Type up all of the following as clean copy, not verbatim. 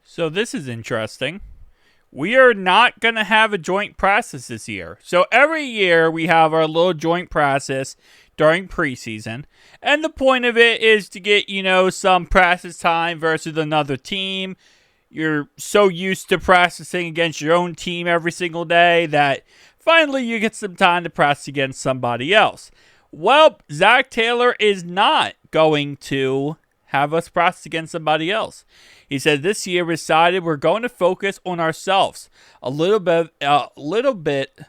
So this is interesting. We are not going to have a joint practice this year. So every year we have our little joint practice during preseason. And the point of it is to get, some practice time versus another team. You're so used to practicing against your own team every single day that finally you get some time to practice against somebody else. Well, Zach Taylor is not going to have us practice against somebody else. He said this year we decided we're going to focus on ourselves. A little bit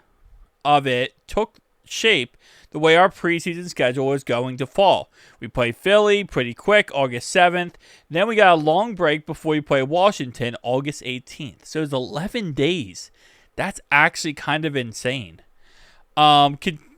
of it took shape the way our preseason schedule is going to fall. We play Philly pretty quick, August 7th. Then we got a long break before we play Washington, August 18th. So it's 11 days. That's actually kind of insane.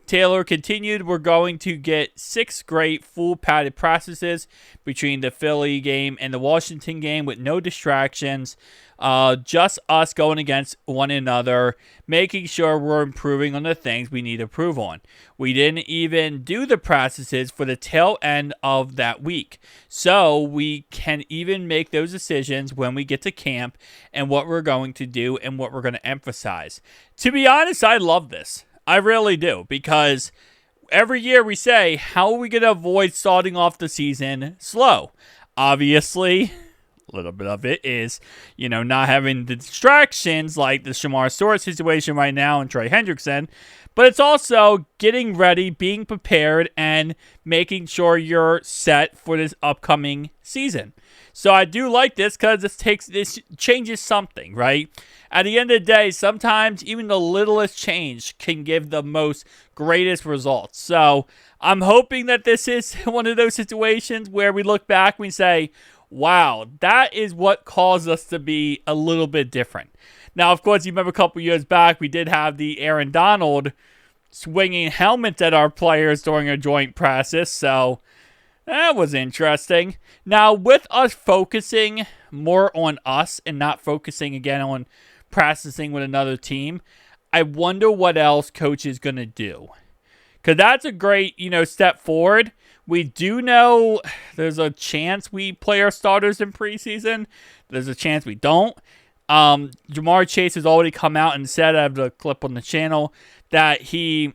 Taylor continued, we're going to get 6 great full padded practices between the Philly game and the Washington game with no distractions. Just us going against one another, making sure we're improving on the things we need to improve on. We didn't even do the practices for the tail end of that week. So we can even make those decisions when we get to camp and what we're going to do and what we're going to emphasize. To be honest, I love this. I really do, because every year we say, how are we going to avoid starting off the season slow? Obviously, a little bit of it is, not having the distractions like the Shamar Stewart situation right now and Trey Hendrickson, but it's also getting ready, being prepared, and making sure you're set for this upcoming season. So I do like this because this changes something, right? At the end of the day, sometimes even the littlest change can give the most greatest results. So I'm hoping that this is one of those situations where we look back and we say, wow, that is what caused us to be a little bit different. Now, of course, you remember a couple years back, we did have the Aaron Donald swinging helmets at our players during a joint practice. So that was interesting. Now, with us focusing more on us and not focusing again on practicing with another team, I wonder what else coach is going to do. Because that's a great, step forward. We do know there's a chance we play our starters in preseason. There's a chance we don't. Jamar Chase has already come out and said, I have the clip on the channel, that he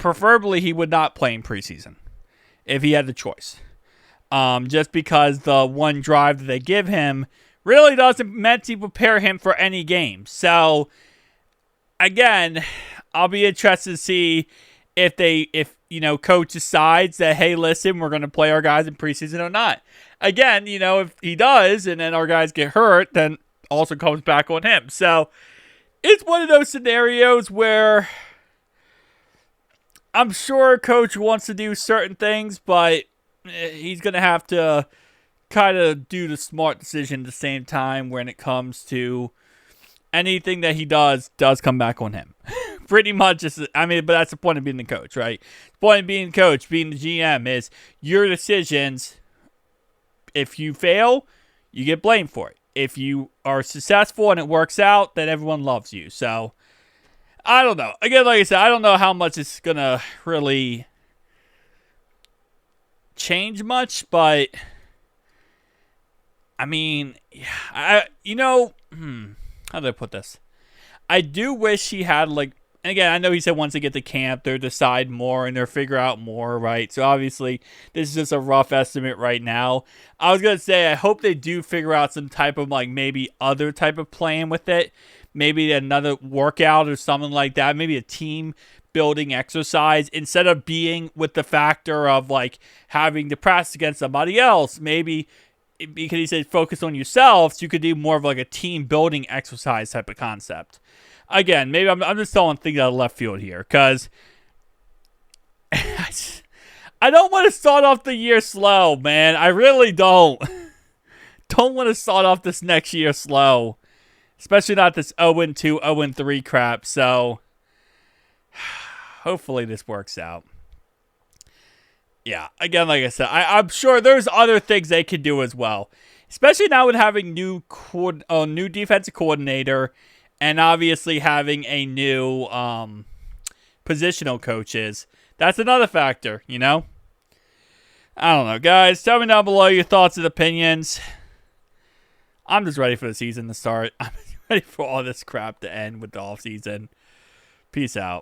would not play in preseason if he had the choice. Just because the one drive that they give him really doesn't meant to prepare him for any game. So, again, I'll be interested to see if coach decides that, hey, listen, we're going to play our guys in preseason or not. Again, if he does and then our guys get hurt, then also comes back on him. So, it's one of those scenarios where I'm sure coach wants to do certain things, but he's going to have to kind of do the smart decision at the same time when it comes to anything that he does come back on him. Pretty much, but that's the point of being the coach, right? The point of being the coach, being the GM, is your decisions. If you fail, you get blamed for it. If you are successful and it works out, then everyone loves you. So, I don't know. Again, like I said, I don't know how much it's going to really change much, but how do I put this? I do wish he had, and again, I know he said once they get to camp, they'll decide more and they'll figure out more, right? So obviously, this is just a rough estimate right now. I was going to say, I hope they do figure out some type of, maybe other type of plan with it. Maybe another workout or something like that. Maybe a team building exercise instead of being with the factor of, having to practice against somebody else. Maybe because he said focus on yourselves, you could do more of a team building exercise type of concept. Again, maybe I'm just throwing things out of left field here because I don't want to start off the year slow, man. I really don't. Don't want to start off this next year slow, especially not this 0-2, 0-3 crap. So hopefully this works out. Yeah, again, like I said, I'm sure there's other things they could do as well. Especially now with having new defensive coordinator and obviously having a new positional coaches. That's another factor, I don't know, guys. Tell me down below your thoughts and opinions. I'm just ready for the season to start. I'm ready for all this crap to end with the offseason. Peace out.